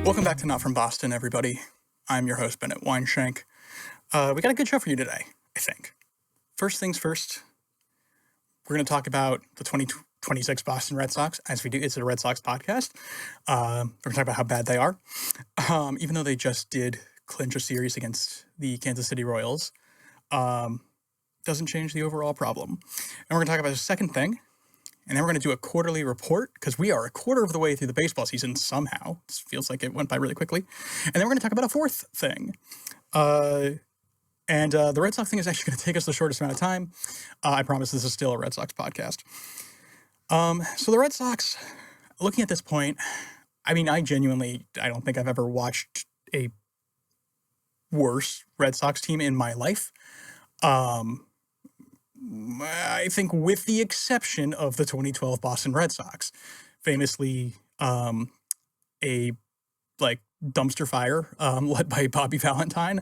Welcome back to Not From Boston, everybody. I'm your host, Bennett Weinshank. We got a good show for you today, I think. First things first, we're going to talk about the 2026 Boston Red Sox. As we do, it's a Red Sox podcast. We're going to talk about how bad they are. Even though they just did clinch a series against the Kansas City Royals, doesn't change the overall problem. And we're going to talk about the second thing, and then we're going to do a quarterly report, because we are a quarter of the way through the baseball season somehow. It feels like it went by really quickly. And then we're going to talk about a fourth thing. The Red Sox thing is actually going to take us the shortest amount of time. I promise this is still a Red Sox podcast. So the Red Sox, looking at this point, I mean, I don't think I've ever watched a worse Red Sox team in my life. I think with the exception of the 2012 Boston Red Sox, famously a dumpster fire led by Bobby Valentine.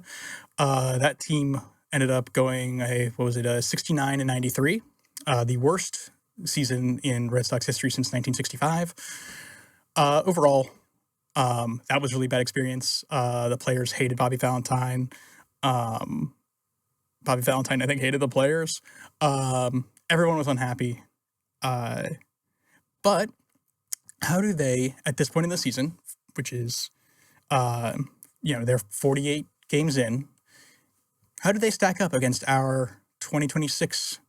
That team ended up going 69-93, the worst season in Red Sox history since 1965. Overall, that was a really bad experience. The players hated Bobby Valentine. Bobby Valentine, I think, hated the players. Everyone was unhappy. But how do they, at this point in the season, which is, they're 48 games in, how do they stack up against our 2026,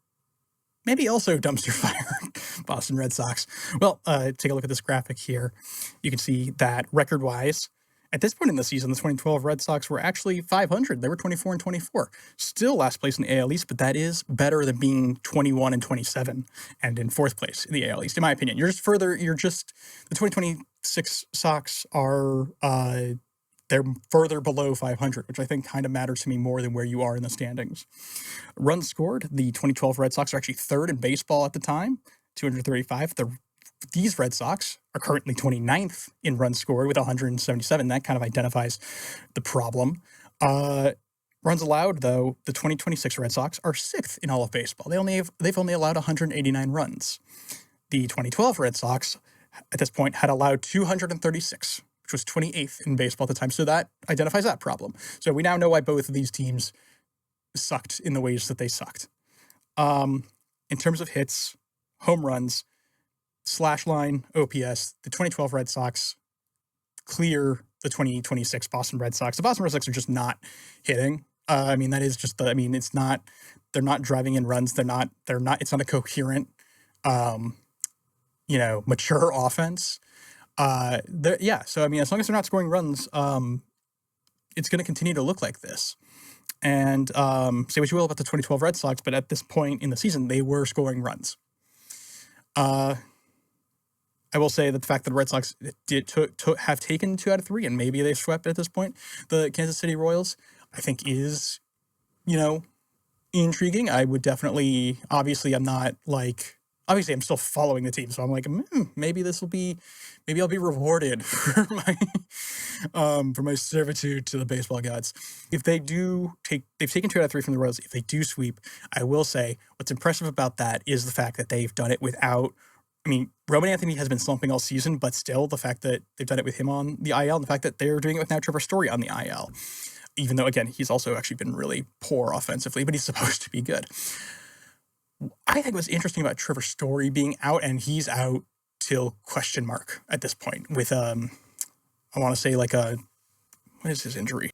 maybe also dumpster fire, Boston Red Sox? Well, take a look at this graphic here. You can see that record-wise, at this point in the season, the 2012 Red Sox were actually 500. They were 24-24. Still last place in the AL East, but that is better than being 21-27 and in fourth place in the AL East, in my opinion. The 2026 Sox are, they're further below 500, which I think kind of matters to me more than where you are in the standings. Runs scored, the 2012 Red Sox are actually third in baseball at the time, 235. These Red Sox are currently 29th in runs scored with 177. That kind of identifies the problem. Runs allowed, though, the 2026 Red Sox are sixth in all of baseball. They've only allowed 189 runs. The 2012 Red Sox, at this point, had allowed 236, which was 28th in baseball at the time. So that identifies that problem. So we now know why both of these teams sucked in the ways that they sucked. In terms of hits, home runs, slash line, OPS, the 2012 Red Sox clear the 2026 Boston Red Sox. The Boston Red Sox are just not hitting. It's not, they're not driving in runs. It's not a coherent, mature offense. So, as long as they're not scoring runs, it's going to continue to look like this. And say what you will about the 2012 Red Sox, but at this point in the season, they were scoring runs. I will say that the fact that the Red Sox have taken 2 out of 3, and maybe they've swept at this point the Kansas City Royals, I think is, intriguing. I would definitely, obviously I'm still following the team, so I'm like, maybe I'll be rewarded for my servitude to the baseball gods. If they've taken 2 out of 3 from the Royals. If they do sweep, I will say what's impressive about that is the fact that they've done it without. Roman Anthony has been slumping all season, but still the fact that they've done it with him on the IL, and the fact that they're doing it with now Trevor Story on the IL, even though, again, he's also actually been really poor offensively, but he's supposed to be good. I think what's interesting about Trevor Story being out, and he's out till question mark at this point with, I want to say what is his injury?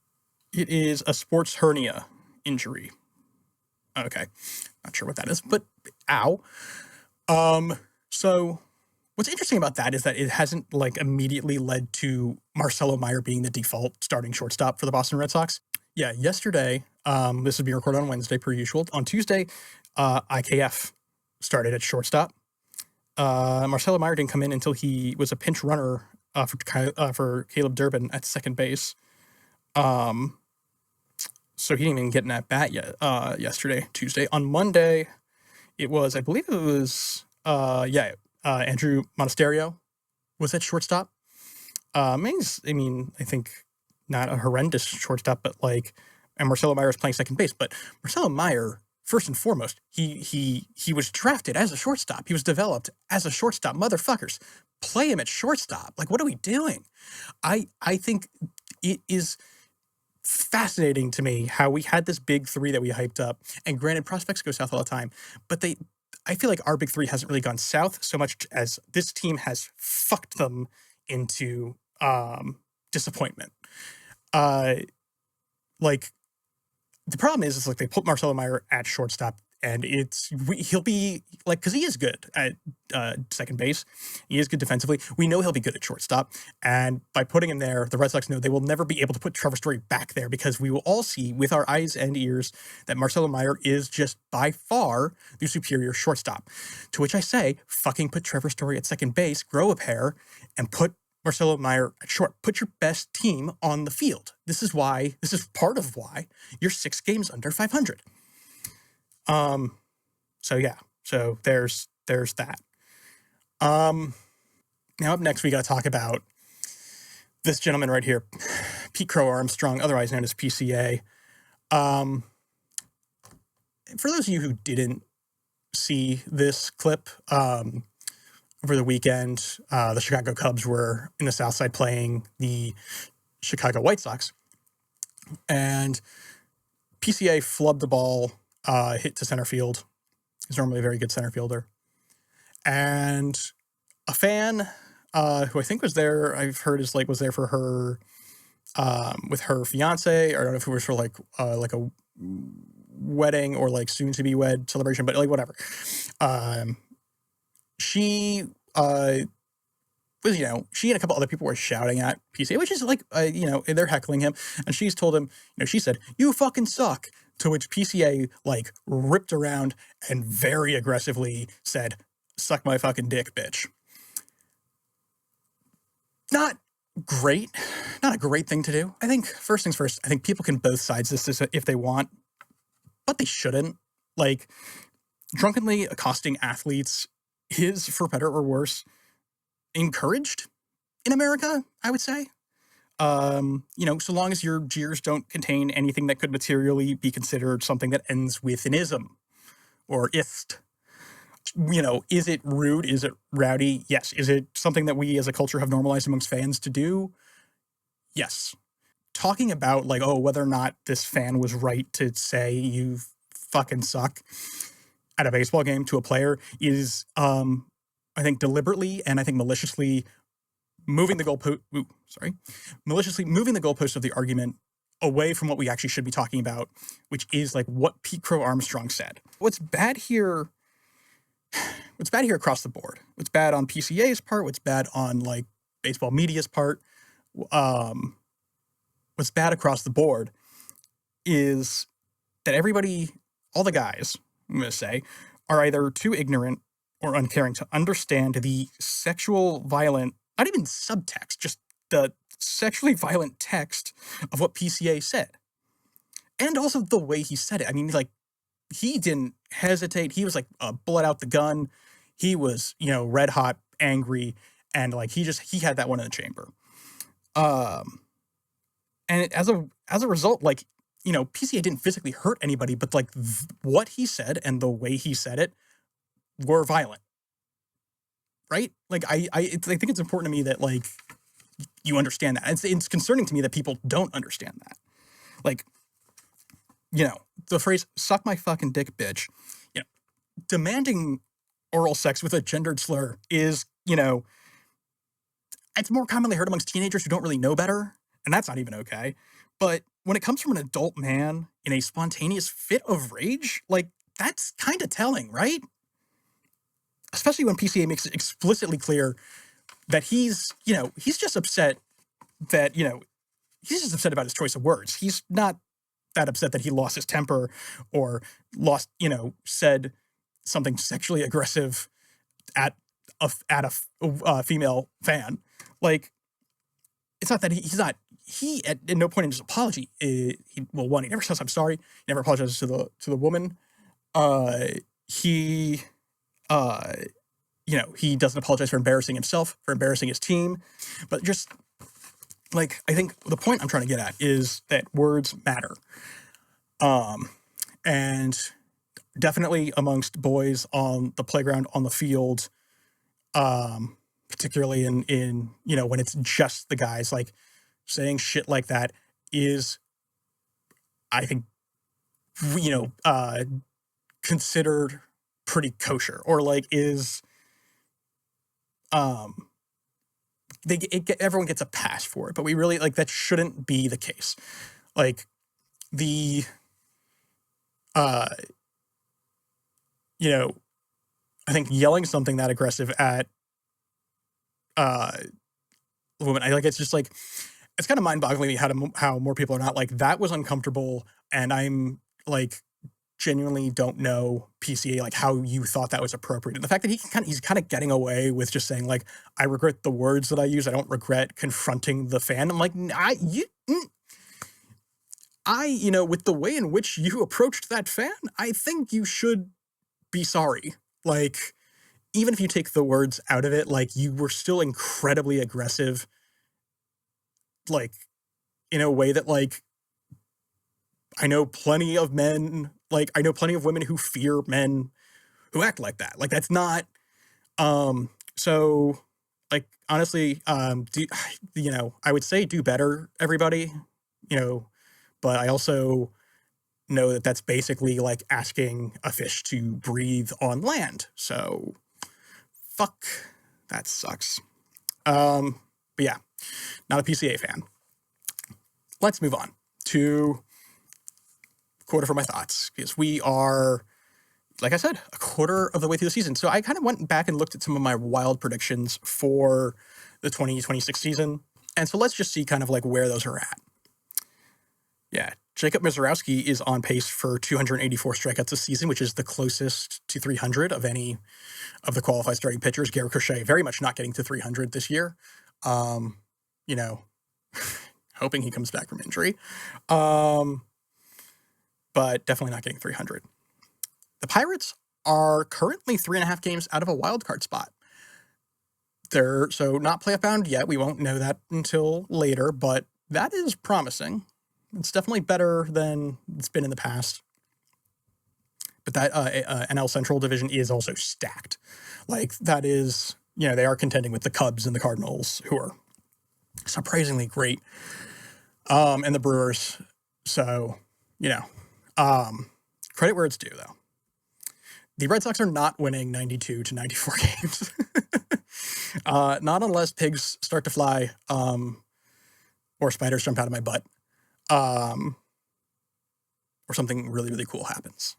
It is a sports hernia injury. Okay. Not sure what that is, but ow. So what's interesting about that is that it hasn't immediately led to Marcelo Meyer being the default starting shortstop for the Boston Red Sox. Yeah, yesterday, this would be recorded on Wednesday per usual. On Tuesday, IKF started at shortstop. Marcelo Meyer didn't come in until he was a pinch runner for Caleb Durbin at second base. So he didn't even get an at-bat yet yesterday, Tuesday. On Monday, I believe it was Andrew Monasterio was at shortstop. I think not a horrendous shortstop, but and Marcelo Meyer is playing second base. But Marcelo Meyer, first and foremost, he was drafted as a shortstop. He was developed as a shortstop, motherfuckers. play him at shortstop. Like, what are we doing? I think it is fascinating to me how we had this big three that we hyped up. And granted, prospects go south all the time, but I feel like our big three hasn't really gone south so much as this team has fucked them into disappointment. Like, the problem is like they put Marcelo Meyer at shortstop, and he'll be like, because he is good at second base, he is good defensively. We know he'll be good at shortstop, and by putting him there, the Red Sox know they will never be able to put Trevor Story back there because we will all see with our eyes and ears that Marcelo Meyer is just by far the superior shortstop. To which I say, fucking put Trevor Story at second base, grow a pair, and put Marcelo Meyer at short. Put your best team on the field. This is part of why you're 6 games under 500. So yeah, so there's that. Now up next, we got to talk about this gentleman right here, Pete Crow Armstrong, otherwise known as PCA. For those of you who didn't see this clip, over the weekend, the Chicago Cubs were in the South Side playing the Chicago White Sox, and PCA flubbed the ball, hit to center field. He's normally a very good center fielder. And a fan, who I think was there, I've heard was there for her, with her fiance, or I don't know if it was for like a wedding or like soon to be wed celebration, but like whatever. She was, she and a couple other people were shouting at PCA, which is like, they're heckling him. And she's told him, she said, "You fucking suck." To which PCA like ripped around and very aggressively said, "Suck my fucking dick, bitch." Not great. Not a great thing to do. I think, first things first, I think people can both sides this if they want, but they shouldn't. Like, drunkenly accosting athletes is, for better or worse, encouraged in America, I would say. So long as your jeers don't contain anything that could materially be considered something that ends with an ism or ist. Is it rude? Is it rowdy? Yes. Is it something that we as a culture have normalized amongst fans to do? Yes. Talking about like, whether or not this fan was right to say you fucking suck at a baseball game to a player is, I think, deliberately and I think maliciously moving the goalpost. Maliciously moving the goalpost of the argument away from what we actually should be talking about, which is like what Pete Crow Armstrong said. What's bad here across the board? What's bad on PCA's part? What's bad on like baseball media's part? What's bad across the board is that everybody, all the guys, I'm going to say, are either too ignorant or uncaring to understand the sexual violent, not even subtext, just the sexually violent text of what PCA said. And also the way he said it. I mean, like, he didn't hesitate. He was like, blood out the gun. He was, red hot, angry, and like he had that one in the chamber. And as a result, like, PCA didn't physically hurt anybody, but like what he said and the way he said it were violent. Right? Like, I think it's important to me that like you understand that. It's concerning to me that people don't understand that. Like, the phrase "suck my fucking dick, bitch," demanding oral sex with a gendered slur is, it's more commonly heard amongst teenagers who don't really know better, and that's not even okay. But when it comes from an adult man in a spontaneous fit of rage, like, that's kind of telling, right? Especially when PCA makes it explicitly clear that he's just upset that, he's just upset about his choice of words. He's not that upset that he lost his temper or said something sexually aggressive at a female fan. Like, it's not that he at no point in his apology, he never says I'm sorry. He never apologizes to the woman. He doesn't apologize for embarrassing himself, for embarrassing his team, but just like, I think the point I'm trying to get at is that words matter. And definitely amongst boys on the playground, on the field, particularly in when it's just the guys, like saying shit like that is, I think, you know, considered pretty kosher, or like is um everyone gets a pass for it, but we really like that shouldn't be the case. Like the uh you know, I think yelling something that aggressive at uh a woman, I like it's just like it's kind of mind-boggling how more people are not like that was uncomfortable, and I'm like genuinely don't know PCA like how you thought that was appropriate. And the fact that he's kind of getting away with just saying like I regret the words that I use. I don't regret confronting the fan. I'm like with the way in which you approached that fan, I think you should be sorry. Like even if you take the words out of it, like you were still incredibly aggressive, like in a way that like I know plenty of men, like I know plenty of women who fear men who act like that. Like that's not so like honestly, I would say do better, everybody, but I also know that that's basically like asking a fish to breathe on land. So fuck, that sucks. But yeah, not a PCA fan. Let's move on to quarter for my thoughts, because we are, like I said, a quarter of the way through the season. So I kind of went back and looked at some of my wild predictions for the 2026 season. And so let's just see kind of like where those are at. Yeah, Jacob Misiorowski is on pace for 284 strikeouts this season, which is the closest to 300 of any of the qualified starting pitchers. Garrett Crochet very much not getting to 300 this year. Hoping he comes back from injury. But definitely not getting 300. The Pirates are currently 3.5 games out of a wild card spot. They're so not playoff bound yet. We won't know that until later, but that is promising. It's definitely better than it's been in the past. But that NL Central division is also stacked. Like that is, they are contending with the Cubs and the Cardinals, who are surprisingly great, and the Brewers. So, credit where it's due, though. The Red Sox are not winning 92 to 94 games. Not unless pigs start to fly, or spiders jump out of my butt, or something really, really cool happens.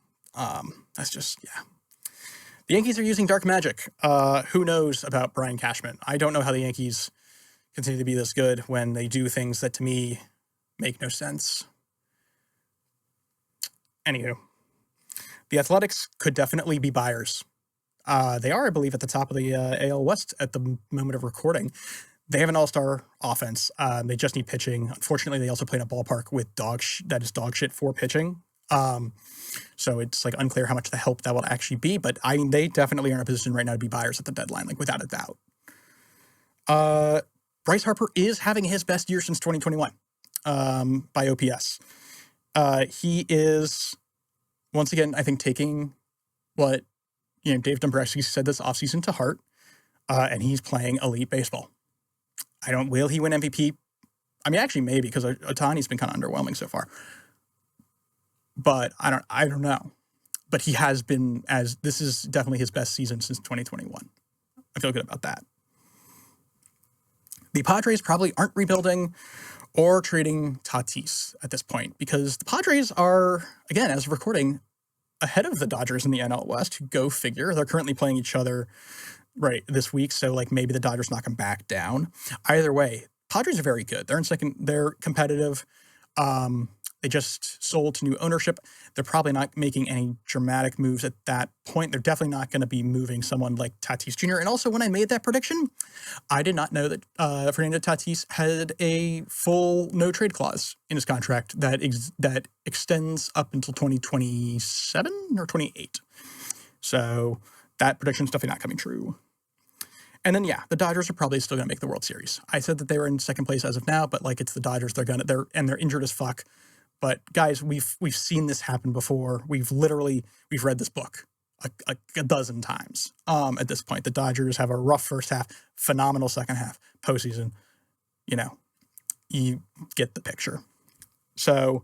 That's just, yeah. The Yankees are using dark magic. Who knows about Brian Cashman? I don't know how the Yankees continue to be this good when they do things that, to me, make no sense. Anywho, the Athletics could definitely be buyers. They are, I believe, at the top of the AL West at the moment of recording. They have an all-star offense. They just need pitching. Unfortunately, they also play in a ballpark with that is dog shit for pitching. So it's like unclear how much the help that will actually be. But I mean, they definitely are in a position right now to be buyers at the deadline, like without a doubt. Bryce Harper is having his best year since 2021 by OPS. He is, once again, I think, taking what Dave Dombrowski said this offseason to heart, and he's playing elite baseball. Will he win MVP? I mean, actually, maybe, because Ohtani's been kind of underwhelming so far. But I don't know. But he has been, this is definitely his best season since 2021. I feel good about that. The Padres probably aren't rebuilding or trading Tatis at this point, because the Padres are, again, as of recording, ahead of the Dodgers in the NL West. Go figure. They're currently playing each other right this week, so like maybe the Dodgers knock them back down. Either way, Padres are very good. They're in second. They're competitive. They just sold to new ownership. They're probably not making any dramatic moves at that point. They're definitely not going to be moving someone like Tatis Jr. And also, when I made that prediction, I did not know that Fernando Tatis had a full no-trade clause in his contract that extends up until 2027 or 28. So that prediction's definitely not coming true. And then, yeah, the Dodgers are probably still going to make the World Series. I said that they were in second place as of now, but like it's the Dodgers. They're injured as fuck. But guys, we've seen this happen before. We've read this book. a dozen times at this point. The Dodgers have a rough first half, phenomenal second half. Postseason, you get the picture. So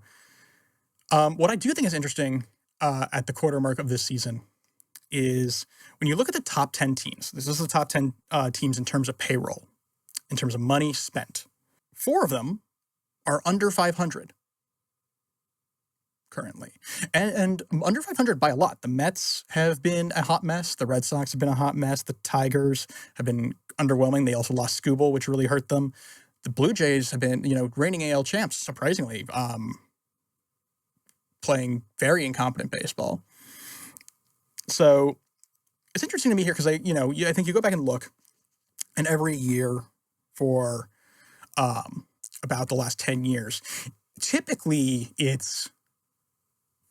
what I do think is interesting at the quarter mark of this season is when you look at the top 10 teams, this is the top 10 teams in terms of payroll, in terms of money spent. 4 of them are under 500 currently. And under 500 by a lot. The Mets have been a hot mess. The Red Sox have been a hot mess. The Tigers have been underwhelming. They also lost Skubal, which really hurt them. The Blue Jays have been, reigning AL champs, surprisingly, playing very incompetent baseball. So it's interesting to me here because I think you go back and look, and every year for about the last 10 years, typically it's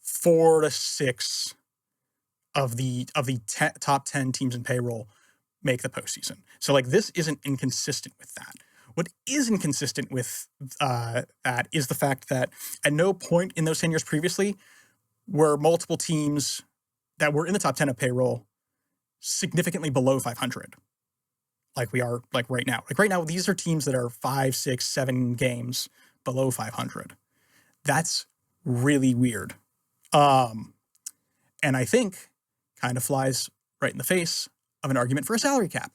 4 to 6 of the top 10 teams in payroll make the postseason. So like this isn't inconsistent with that. What is inconsistent with that is the fact that at no point in those 10 years previously were multiple teams that were in the top 10 of payroll significantly below 500. Like we are like right now. Like right now, these are teams that are 5, 6, 7 games below 500. That's really weird. And I think kind of flies right in the face of an argument for a salary cap.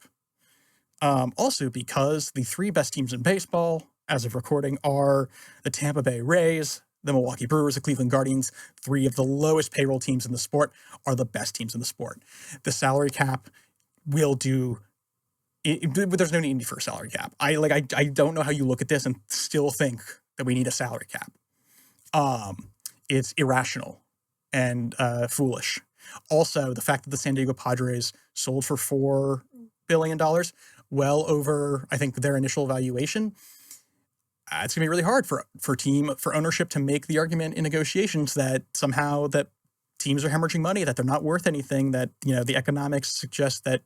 Also because the 3 best teams in baseball, as of recording, are the Tampa Bay Rays, the Milwaukee Brewers, the Cleveland Guardians. 3 of the lowest payroll teams in the sport are the best teams in the sport. The salary cap will do... but there's no need for a salary cap. I don't know how you look at this and still think that we need a salary cap. It's irrational and foolish. Also, the fact that the San Diego Padres sold for $4 billion, well over, I think, their initial valuation, it's going to be really hard for ownership to make the argument in negotiations that somehow that teams are hemorrhaging money, that they're not worth anything, that, the economics suggest that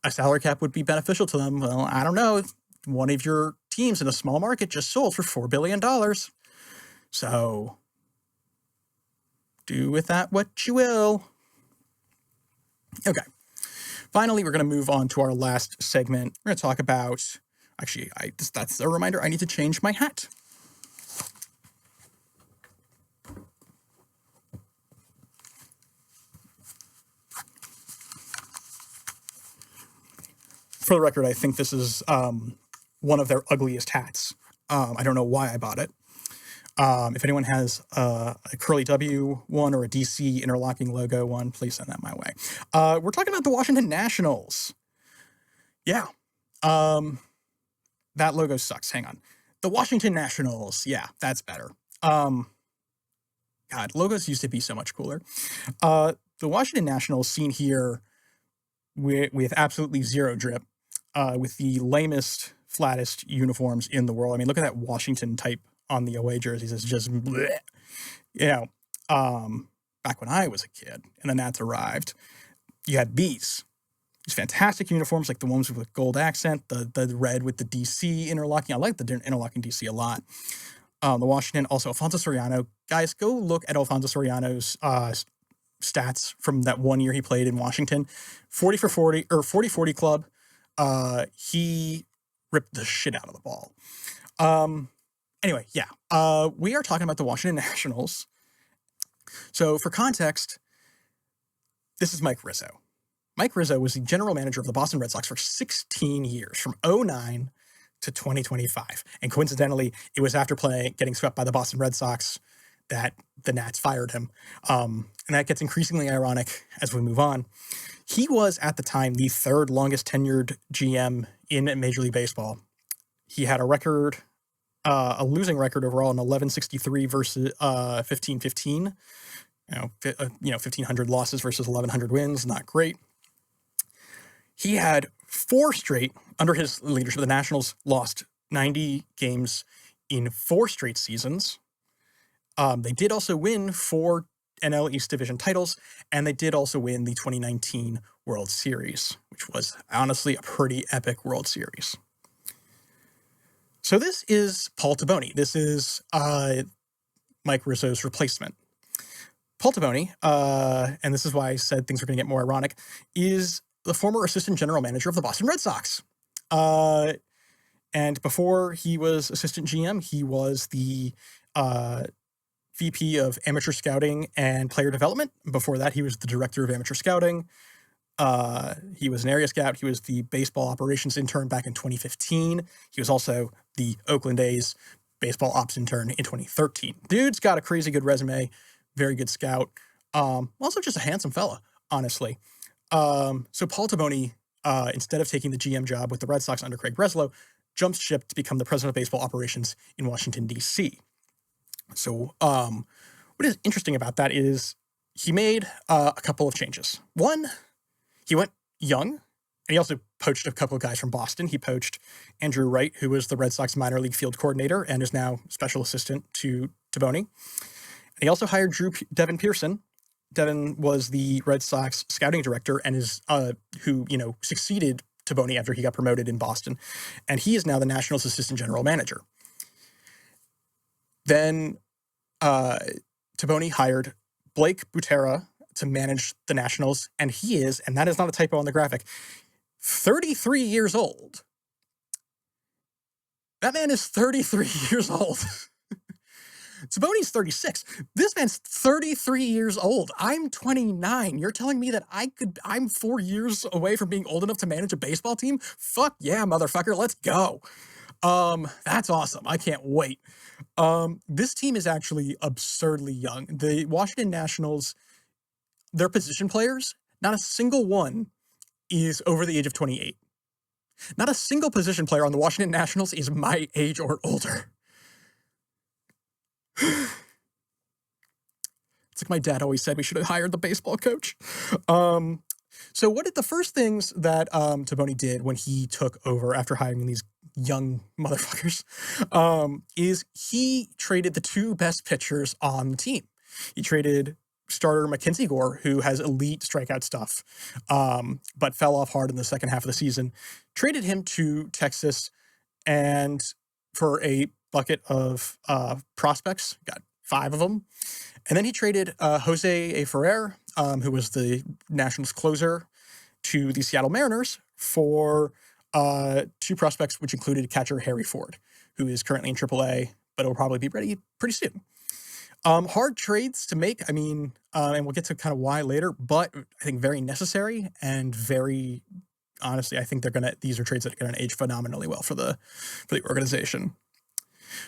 a salary cap would be beneficial to them. Well, I don't know. One of your teams in a small market just sold for $4 billion. So do with that what you will. Okay. Finally, we're going to move on to our last segment. We're going to talk about, actually, that's a reminder, I need to change my hat. For the record, I think this is one of their ugliest hats. I don't know why I bought it. If anyone has a Curly W one or a DC interlocking logo one, please send that my way. We're talking about the Washington Nationals. Yeah. That logo sucks. Hang on. The Washington Nationals. Yeah, that's better. God, logos used to be so much cooler. The Washington Nationals seen here with absolutely zero drip, with the lamest, flattest uniforms in the world. I mean, look at that Washington type on the away jerseys. It's just, bleh. Back when I was a kid and the Nats arrived, you had these fantastic uniforms, like the ones with gold accent, the red with the DC interlocking. I like the interlocking DC a lot. The Washington, also Alfonso Soriano. Guys, go look at Alfonso Soriano's stats from that one year he played in Washington. 40 for 40, or 40-40 club. He ripped the shit out of the ball. Anyway, yeah. We are talking about the Washington Nationals. So for context, this is Mike Rizzo. Mike Rizzo was the general manager of the Boston Red Sox for 16 years, from 2009 to 2025. And coincidentally, it was after getting swept by the Boston Red Sox that the Nats fired him. And that gets increasingly ironic as we move on. He was, at the time, the 3rd longest tenured GM in Major League Baseball. He had a losing record overall in 1163 versus 1515. 1,500 losses versus 1,100 wins. Not great. He had 4 straight, under his leadership, the Nationals lost 90 games in 4 straight seasons. They did also win 4 NL East Division titles, and they did also win the 2019 World Series, which was honestly a pretty epic World Series. So this is Paul Taboni. This is Mike Rizzo's replacement. Paul Taboni, and this is why I said things are going to get more ironic, is the former assistant general manager of the Boston Red Sox. And before he was assistant GM, he was the VP of amateur scouting and player development. Before that, he was the director of amateur scouting. He was an area scout. He was the baseball operations intern back in 2015. He was also the Oakland A's baseball ops intern in 2013. Dude's got a crazy good resume, very good scout. Also just a handsome fella, honestly. So Paul Taboni, instead of taking the GM job with the Red Sox under Craig Breslow, jumped ship to become the president of baseball operations in Washington, D.C. So what is interesting about that is he made a couple of changes. One, he went young, and he also poached a couple of guys from Boston. He poached Andrew Wright, who was the Red Sox minor league field coordinator and is now special assistant to Taboni. And he also hired Devin Pearson. Devin was the Red Sox scouting director and is who succeeded Taboni after he got promoted in Boston, and he is now the Nationals' assistant general manager. Then Taboni hired Blake Butera to manage the Nationals, and he is, and that is not a typo on the graphic, 33 years old. That man is 33 years old. Taboni's 36. This man's 33 years old. I'm 29. You're telling me that I'm 4 years away from being old enough to manage a baseball team? Fuck yeah, motherfucker. Let's go. That's awesome. I can't wait. This team is actually absurdly young. The Washington Nationals, their position players, not a single one is over the age of 28. Not a single position player on the Washington Nationals is my age or older. It's like my dad always said we should have hired the baseball coach. So what did the first things that Taboni did when he took over after hiring these young motherfuckers is he traded the two best pitchers on the team. He traded starter Mackenzie Gore, who has elite strikeout stuff, but fell off hard in the second half of the season, traded him to Texas and for a bucket of prospects, got 5 of them. And then he traded Jose A. Ferrer, who was the Nationals closer, to the Seattle Mariners for 2 prospects, which included catcher Harry Ford, who is currently in AAA, but will probably be ready pretty soon. Hard trades to make, I mean, and we'll get to kind of why later, but I think very necessary and very, honestly, I think these are trades that are going to age phenomenally well for the organization.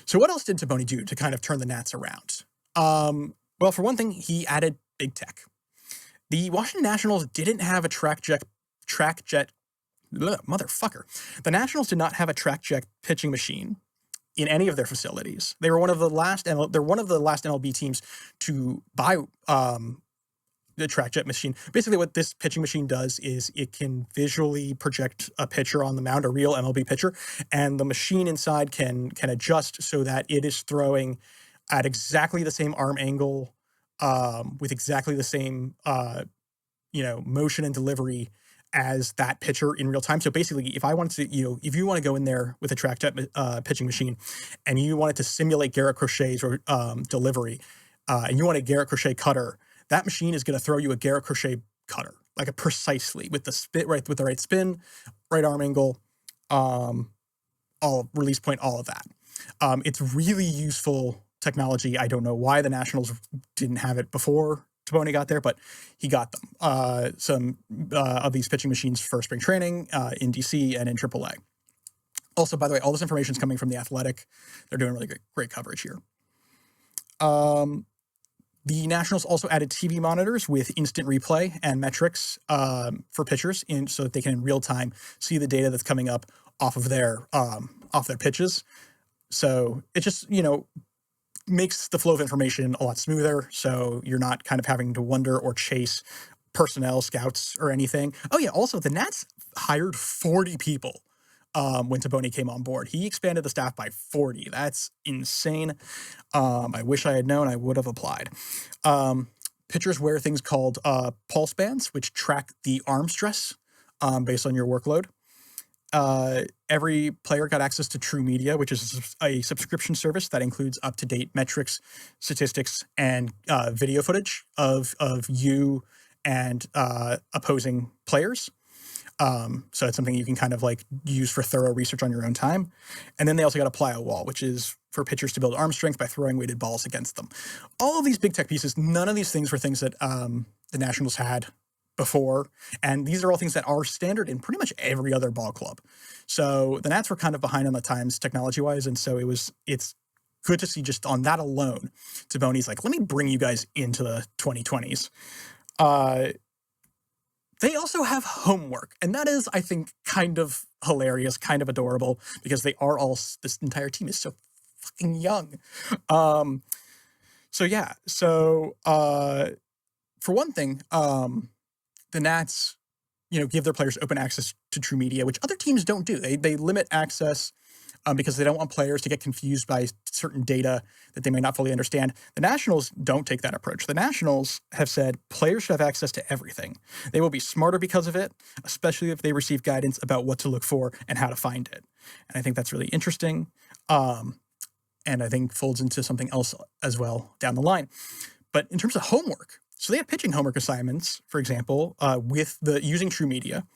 So what else did Taboni do to kind of turn the Nats around? Well, for one thing, he added big tech. The Washington Nationals didn't have a track jet. Motherfucker. The Nationals did not have a track jet pitching machine in any of their facilities. They were one of the last MLB teams to buy the track jet machine. Basically, what this pitching machine does is it can visually project a pitcher on the mound, a real MLB pitcher, and the machine inside can adjust so that it is throwing at exactly the same arm angle, with exactly the same motion and delivery as that pitcher in real time. So basically, if I wanted to, if you want to go in there with a track jet pitching machine and you wanted to simulate Garrett Crochet's delivery, and you want a Garrett Crochet cutter, that machine is going to throw you a Garrett Crochet cutter, like precisely with the right spin, right arm angle, all release point, all of that. It's really useful technology. I don't know why the Nationals didn't have it before Taboni got there, but he got them. Some of these pitching machines for spring training in DC and in AAA. Also, by the way, all this information is coming from The Athletic. They're doing really great coverage here. The Nationals also added TV monitors with instant replay and metrics for pitchers, so that they can in real time see the data that's coming up off their pitches. So it just makes the flow of information a lot smoother. So you're not kind of having to wonder or chase personnel, scouts, or anything. Oh yeah, also the Nats hired 40 people when Taboni came on board. He expanded the staff by 40. That's insane. I wish I had known. I would have applied. Pitchers wear things called pulse bands, which track the arm stress based on your workload. every player got access to True Media, which is a subscription service that includes up-to-date metrics, statistics, and video footage of you and opposing players. So it's something you can kind of like use for thorough research on your own time. And then they also got a plyo wall, which is for pitchers to build arm strength by throwing weighted balls against them. All of these big tech pieces, none of these things were things that the Nationals had before. And these are all things that are standard in pretty much every other ball club. So the Nats were kind of behind on the times technology-wise. And so it's good to see just on that alone, Taboni's like, let me bring you guys into the 2020s. They also have homework, and that is, I think, kind of hilarious, kind of adorable, because they are all, this entire team is so fucking young. So yeah, so for one thing, the Nats, give their players open access to True Media, which other teams don't do. They limit access because they don't want players to get confused by certain data that they may not fully understand. The Nationals don't take that approach. The Nationals have said players should have access to everything. They will be smarter because of it, especially if they receive guidance about what to look for and how to find it. And I think that's really interesting. And I think folds into something else as well down the line. But in terms of homework, so they have pitching homework assignments, for example, with using True Media,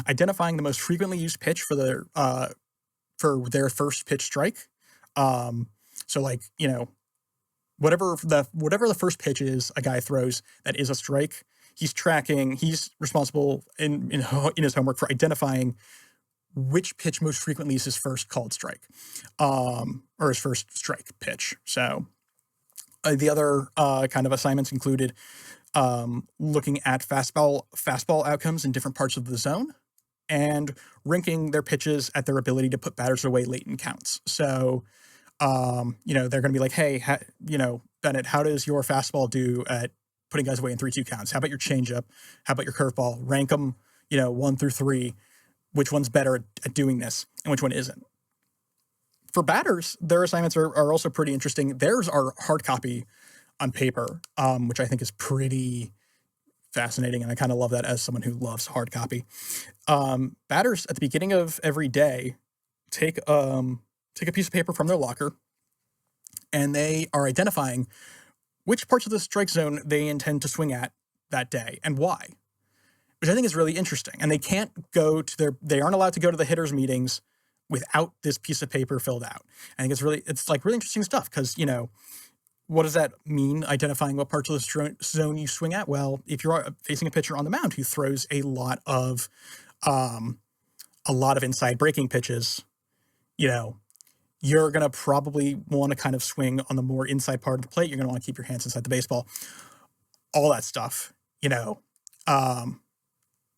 identifying the most frequently used pitch for their first pitch strike. So like, whatever the first pitch is a guy throws that is a strike, he's responsible in his homework for identifying which pitch most frequently is his first called strike, or his first strike pitch. So the other kind of assignments included looking at fastball outcomes in different parts of the zone, and ranking their pitches at their ability to put batters away late in counts. So, they're going to be like, hey, Bennett, how does your fastball do at putting guys away in 3-2 counts? How about your changeup? How about your curveball? Rank them, 1 through 3. Which one's better at doing this and which one isn't? For batters, their assignments are also pretty interesting. Theirs are hard copy on paper, which I think is pretty fascinating, and I kind of love that as someone who loves hard copy. Batters at the beginning of every day take a piece of paper from their locker, and they are identifying which parts of the strike zone they intend to swing at that day and why, which I think is really interesting. And they aren't allowed to go to the hitters' meetings without this piece of paper filled out. I think it's really interesting stuff because, what does that mean, identifying what parts of the zone you swing at? Well, if you're facing a pitcher on the mound who throws a lot of inside breaking pitches, you're going to probably want to kind of swing on the more inside part of the plate. You're going to want to keep your hands inside the baseball, all that stuff,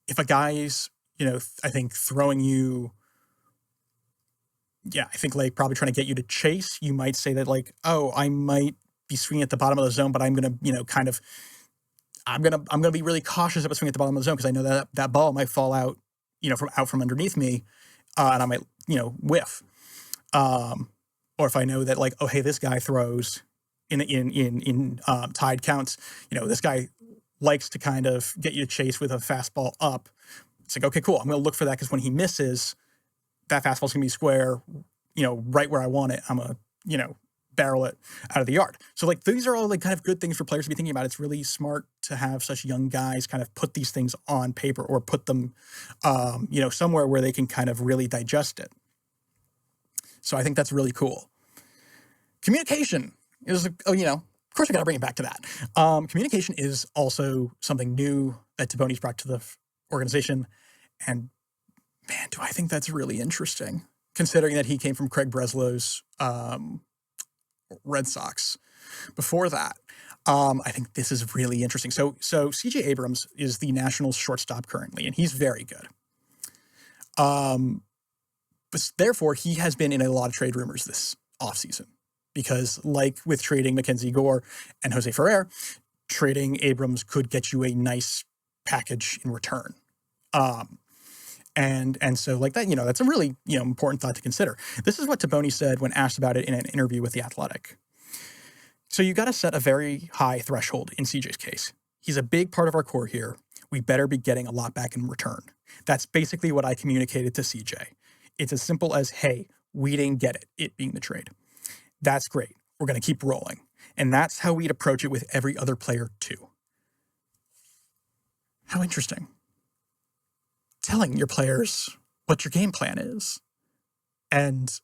if a guy's, I think throwing you, I think like probably trying to get you to chase, you might say that like, oh, I might be swinging at the bottom of the zone, but I'm going to, I'm going to be really cautious about swinging at the bottom of the zone because I know that ball might fall out, from underneath me, and I might, whiff. Or if I know that like, oh, hey, this guy throws in tied counts, this guy likes to kind of get you to chase with a fastball up. It's like, okay, cool. I'm going to look for that because when he misses, that fastball's going to be square, right where I want it. I'm going to, barrel it out of the yard. So like, these are all like kind of good things for players to be thinking about. It's really smart to have such young guys kind of put these things on paper or put them, somewhere where they can kind of really digest it. So I think that's really cool. Communication is, of course I got to bring it back to that. Communication is also something new that Taboni's brought to the organization. And man, do I think that's really interesting, considering that he came from Craig Breslow's Red Sox. Before that, I think this is really interesting. So CJ Abrams is the Nationals shortstop currently, and he's very good. But therefore, he has been in a lot of trade rumors this offseason because, like with trading Mackenzie Gore and Jose Ferrer, trading Abrams could get you a nice package in return. And so like that, that's a really, important thought to consider. This is what Taboni said when asked about it in an interview with The Athletic. So you got to set a very high threshold in CJ's case. He's a big part of our core here. We better be getting a lot back in return. That's basically what I communicated to CJ. It's as simple as, hey, we didn't get it being the trade. That's great. We're going to keep rolling. And that's how we'd approach it with every other player too. How interesting. Telling your players what your game plan is and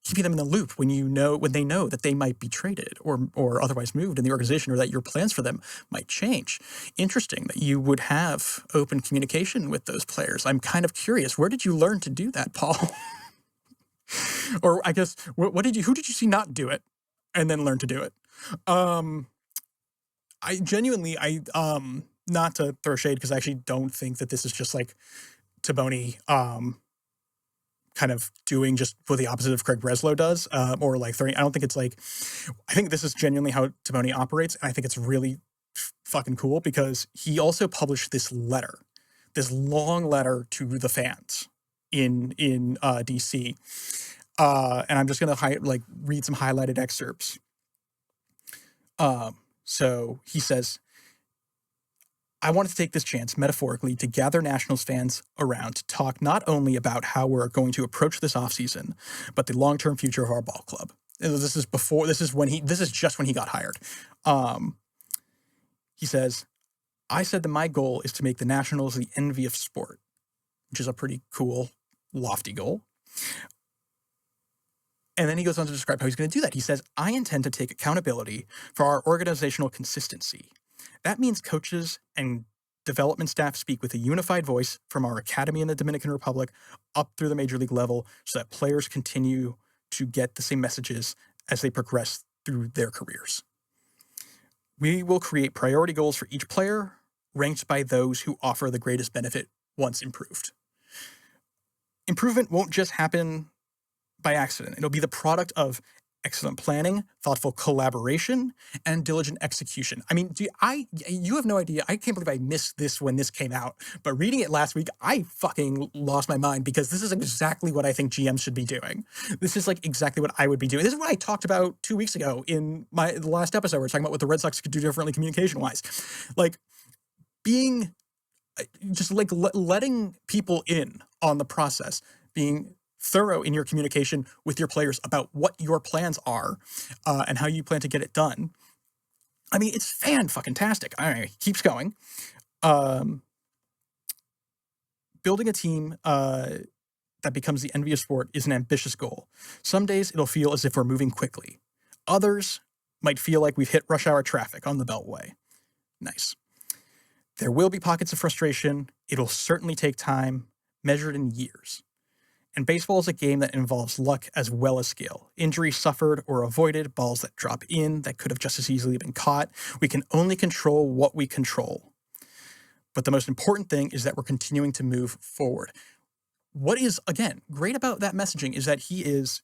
keeping them in the loop when they know that they might be traded or otherwise moved in the organization, or that your plans for them might change. Interesting that you would have open communication with those players. I'm kind of curious, where did you learn to do that, Paul? Or I guess, who did you see not do it and then learn to do it? I genuinely, not to throw shade, because I actually don't think that this is just like Taboni kind of doing just what the opposite of Craig Breslow does, or like throwing. I don't think it's like, I think this is genuinely how Taboni operates, and I think it's really fucking cool because he also published this long letter to the fans in DC, and I'm just gonna read some highlighted excerpts. So he says, I wanted to take this chance, metaphorically, to gather Nationals fans around to talk not only about how we're going to approach this offseason, but the long-term future of our ball club. And this is just when he got hired. He says, I said that my goal is to make the Nationals the envy of sport, which is a pretty cool, lofty goal. And then he goes on to describe how he's going to do that. He says, I intend to take accountability for our organizational consistency. That means coaches and development staff speak with a unified voice from our academy in the Dominican Republic up through the major league level, so that players continue to get the same messages as they progress through their careers. We will create priority goals for each player, ranked by those who offer the greatest benefit once improved. Improvement won't just happen by accident. It'll be the product of excellent planning, thoughtful collaboration, and diligent execution. I mean, you have no idea. I can't believe I missed this when this came out, but reading it last week, I fucking lost my mind, because this is exactly what I think GMs should be doing. This is like exactly what I would be doing. This is what I talked about 2 weeks ago in the last episode. We're talking about what the Red Sox could do differently communication-wise. Like, being just like letting people in on the process, being thorough in your communication with your players about what your plans are, and how you plan to get it done. I mean, it's fan-fucking-tastic. All right, keeps going. Building a team that becomes the envy of sport is an ambitious goal. Some days it'll feel as if we're moving quickly. Others might feel like we've hit rush hour traffic on the Beltway. Nice. There will be pockets of frustration. It'll certainly take time, measured in years. And baseball is a game that involves luck as well as skill. Injuries suffered or avoided, balls that drop in that could have just as easily been caught. We can only control what we control. But the most important thing is that we're continuing to move forward. What is, again, great about that messaging is that he is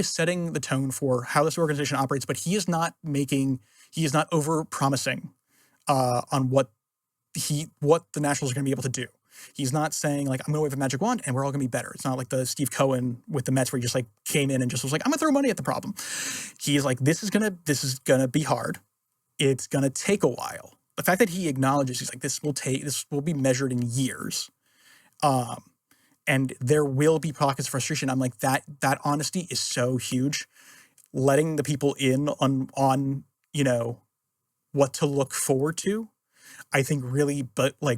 setting the tone for how this organization operates, but he is not over-promising on what the Nationals are going to be able to do. He's not saying, like, I'm going to wave a magic wand and we're all going to be better. It's not like the Steve Cohen with the Mets where he just like came in and just was like, I'm going to throw money at the problem. He's like, this is going to be hard. It's going to take a while. The fact that he acknowledges, he's like, this will be measured in years. And there will be pockets of frustration. I'm like, that honesty is so huge. Letting the people in on what to look forward to, I think really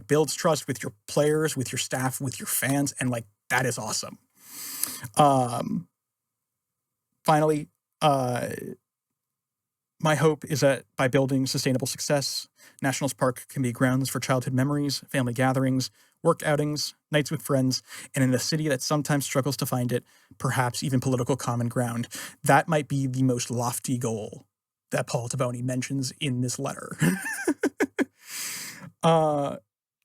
builds trust with your players, with your staff, with your fans, and like that is awesome. Finally, my hope is that by building sustainable success, Nationals Park can be grounds for childhood memories, family gatherings, work outings, nights with friends, and in a city that sometimes struggles to find it, perhaps even political common ground. That might be the most lofty goal that Paul Taboni mentions in this letter.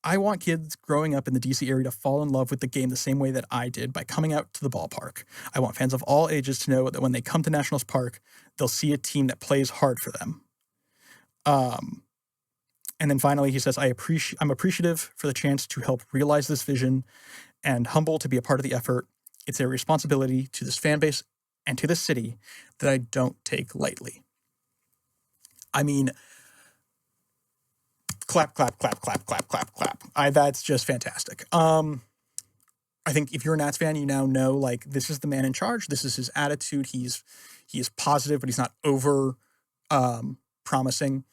I want kids growing up in the DC area to fall in love with the game the same way that I did by coming out to the ballpark. I want fans of all ages to know that when they come to Nationals Park, they'll see a team that plays hard for them. And then finally, he says, I'm appreciative for the chance to help realize this vision and humble to be a part of the effort. It's a responsibility to this fan base and to this city that I don't take lightly. I mean, clap, clap, clap, clap, clap, clap, clap. That's just fantastic. I think if you're a Nats fan, you now know, like, this is the man in charge. This is his attitude. He is positive, but he's not over promising.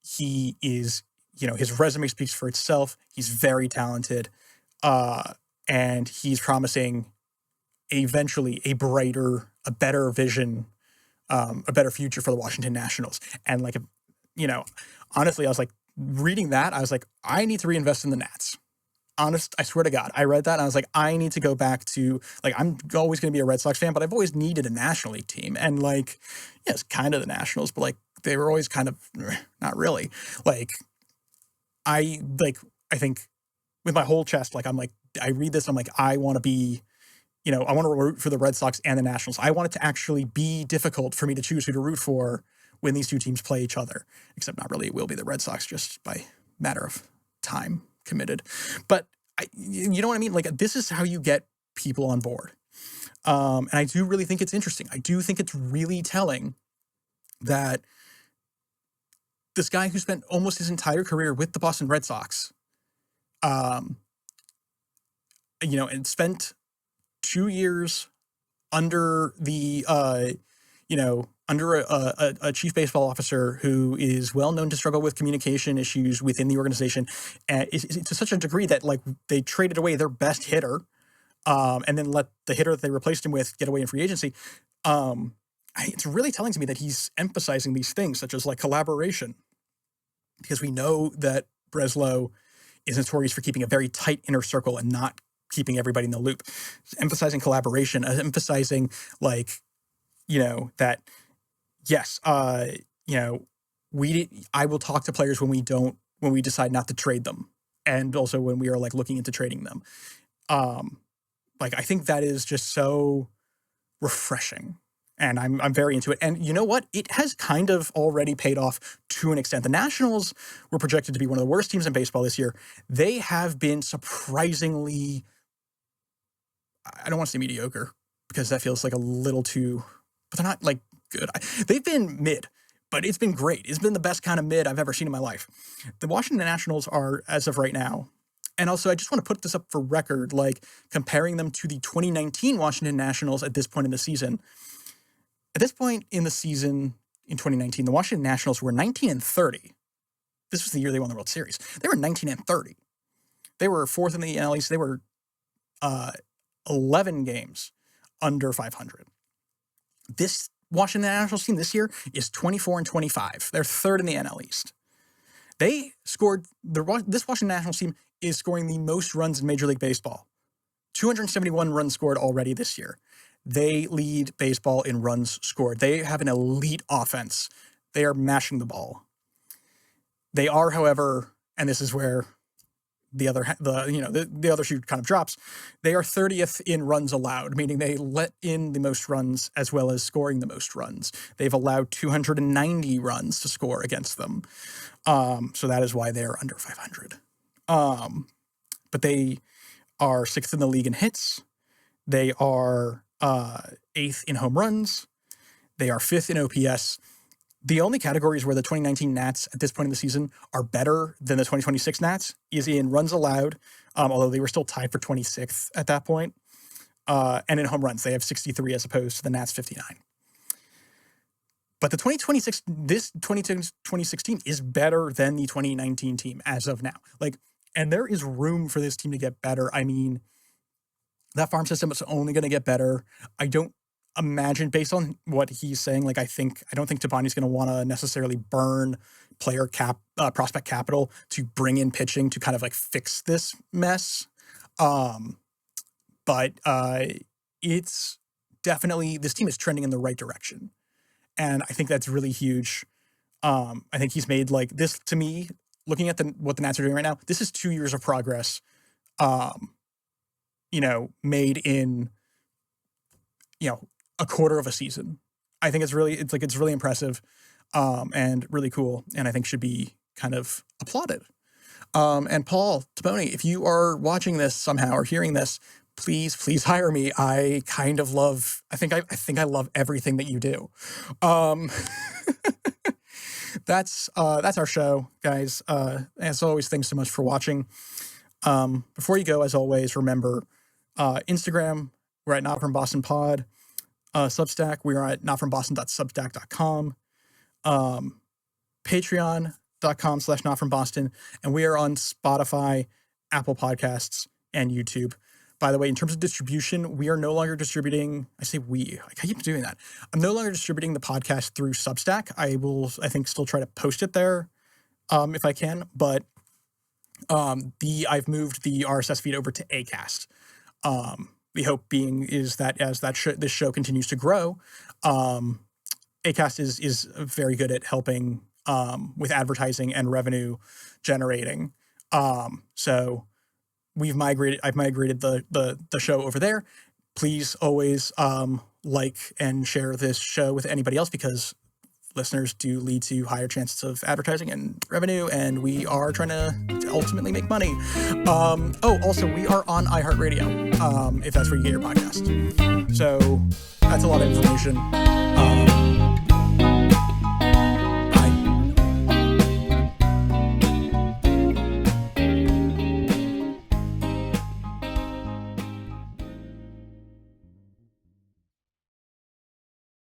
He is, his resume speaks for itself. He's very talented. And he's promising eventually a brighter, a better vision, a better future for the Washington Nationals. And like, honestly, I was like, reading that, I was like, I need to reinvest in the Nats. I swear to God, I read that and I was like, I need to go back to, like, I'm always going to be a Red Sox fan, but I've always needed a National League team. And like, yes, kind of the Nationals, but like, they were always kind of not really. Like, I think with my whole chest, like, I'm like, I read this, I'm like, I want to be, I want to root for the Red Sox and the Nationals. I want it to actually be difficult for me to choose who to root for when these two teams play each other, except not really. It will be the Red Sox just by matter of time committed. But you know what I mean? Like, this is how you get people on board. And I do really think it's interesting. I do think it's really telling that this guy who spent almost his entire career with the Boston Red Sox, and spent 2 years under the, under a chief baseball officer who is well known to struggle with communication issues within the organization, and to such a degree that, like, they traded away their best hitter, and then let the hitter that they replaced him with get away in free agency. It's really telling to me that he's emphasizing these things, such as like collaboration, because we know that Breslow is notorious for keeping a very tight inner circle and not keeping everybody in the loop. Emphasizing collaboration, emphasizing, like, that, yes, I will talk to players when we decide not to trade them, and also when we are, like, looking into trading them. Like, I think that is just so refreshing, and I'm very into it. And you know what? It has kind of already paid off to an extent. The Nationals were projected to be one of the worst teams in baseball this year. They have been surprisingly, I don't want to say mediocre, because that feels like a little too, but they're not, like, good. They've been mid, but it's been great. It's been the best kind of mid I've ever seen in my life. The Washington Nationals are, as of right now, and also I just want to put this up for record, like, comparing them to the 2019 Washington Nationals at this point in the season. At this point in the season, in 2019, the Washington Nationals were 19-30. This was the year they won the World Series. They were 19-30. They were fourth in the NL East. They were 11 games under 500. This Washington Nationals team this year is 24-25. They're third in the NL East. They scored, this Washington Nationals team is scoring the most runs in Major League Baseball. 271 runs scored already this year. They lead baseball in runs scored. They have an elite offense. They are mashing the ball. They are, however, and this is where the other shoe kind of drops, they are 30th in runs allowed, meaning they let in the most runs as well as scoring the most runs. They've allowed 290 runs to score against them. So that is why they're under 500. But they are 6th in the league in hits. They are 8th in home runs. They are 5th in OPS. The only categories where the 2019 Nats at this point in the season are better than the 2026 Nats is in runs allowed, although they were still tied for 26th at that point, and in home runs. They have 63 as opposed to the Nats 59. But the 2016 is better than the 2019 team as of now. Like, and there is room for this team to get better. I mean, that farm system is only going to get better. I don't imagine, based on what he's saying, like, I don't think Tabani's going to want to necessarily burn prospect capital to bring in pitching to kind of, like, fix this mess. But it's definitely, this team is trending in the right direction. And I think that's really huge. I think he's made, like, this, to me, looking at what the Nats are doing right now, this is 2 years of progress, made in, a quarter of a season. I think it's really impressive, and really cool, and I think should be kind of applauded. And Paul Taboni, if you are watching this somehow or hearing this, please hire me. I think I love everything that you do. That's our show, guys. As always, thanks so much for watching. Before you go, as always, remember Instagram, we're at Not From Boston Pod. Substack, we are at notfromboston.substack.com. Patreon.com/notfromboston. And we are on Spotify, Apple Podcasts, and YouTube. By the way, in terms of distribution, we are no longer distributing, I say we, I keep doing that. I'm no longer distributing the podcast through Substack. I will, I think, still try to post it there if I can, but I've moved the RSS feed over to Acast. The hope being is that as this show continues to grow, Acast is very good at helping with advertising and revenue generating. So I've migrated the show over there. Please always like and share this show with anybody else, because listeners do lead to higher chances of advertising and revenue, and we are trying to ultimately make money. Also, we are on iHeartRadio, if that's where you get your podcast. So that's a lot of information.